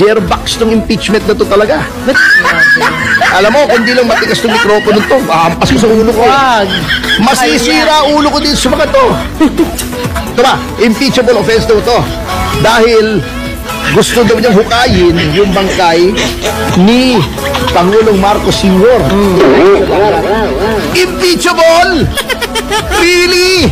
Jerbox tong impeachment na to talaga. Alam mo, kung di lang matigas tong mikropono to, mahampas ko sa ulo ko. Masisira ulo ko din sa mga to. Ito ba, impeachable offense daw to. Dahil gusto daw niyang hukayin yung bangkay ni Pangulong Marcos Sr. Impeachable? Really?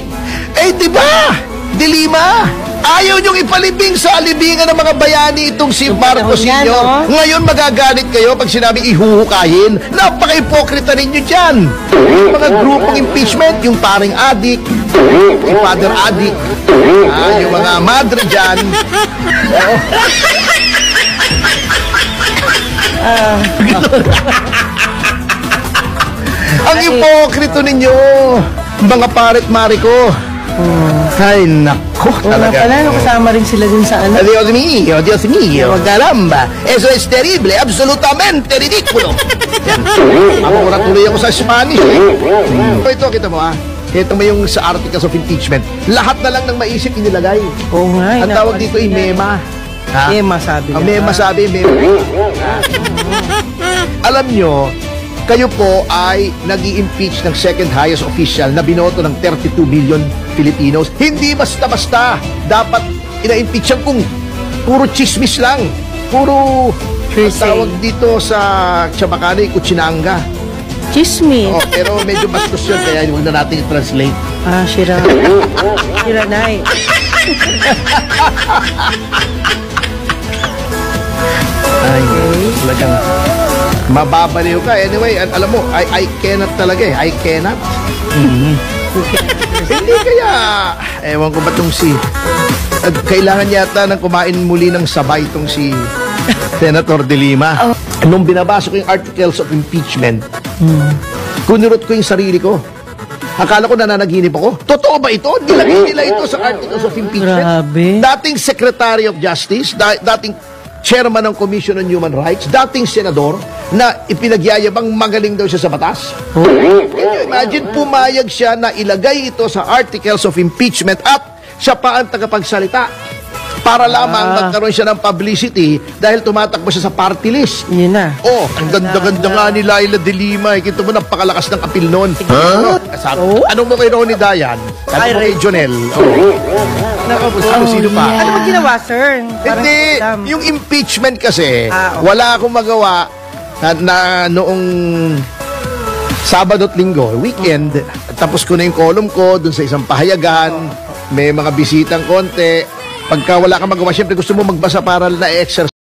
Eh, diba? Dilima? Ayaw niyong ipalibing sa alibingan ng mga bayani itong si Marcos Sr. Ngayon magagalit kayo pag sinabi ihuhukayin. Napaka-ipokrita ninyo dyan. Yung mga grupong impeachment, yung paring adik, yung father adik, yung mga madre dyan. Ang ipokrito ninyo, mga paret-mari ko. Ay, nako talaga. Kasama rin sila dun sa ano. Dios mío, caramba. Eso es terrible, absolutamente ridículo. Mamura tuloy ako sa Spanish. Ito, kita mo Ito mo yung sa articles of impeachment. Lahat na lang ng maisip inilagay. Oo nga. Ang tawag dito ay mema. Mema sabi. Mema sabi, mema. Alam nyo, kayo po ay nag-i-impeach ng second highest official na binoto ng 32 million Filipinos. Hindi basta-basta. Dapat ina-impeach yan kung puro chismis lang. Puro tawag dito sa Chabacano, kutsinanga. Chismis. Oh, pero medyo bastos yun, kaya huwag na natin i-translate. Shira. Shiranay. Ay, talagang mababaliw ka. Anyway, alam mo, I cannot talaga I cannot. Hindi kaya, ewan ko ba itong kailangan yata nang kumain muli ng sabay itong si Senator De Lima. Nung binabasa ko yung articles of impeachment, kunurot ko yung sarili ko. Akala ko nananaginip ako. Totoo ba ito? Nilagay nila ito sa articles of impeachment. Grabe. Dating Secretary of Justice, dating Chairman ng Commission on Human Rights, dating senador na ipinagyayabang magaling daw siya sa batas. Can you imagine, pumayag siya na ilagay ito sa articles of impeachment at siya pa ang tagapagsalita para lamang magkaroon siya ng publicity dahil tumatakbo siya sa party list. Yun na. Oh, ang ganda-ganda nga ni Laila De Lima. Kita mo, napakalakas ng apil noon. Anong mo kay Ronnie Dayan? Anong mo kay Jonel? Sino pa? Ano ba ginawa, sir? Hindi. Yung impeachment kasi, wala akong magawa na noong Sabado at Linggo, weekend, tapos ko na yung column ko dun sa isang pahayagan, may mga bisitang konti. Pagka wala kang magawa, syempre gusto mo magbasa para na exercise.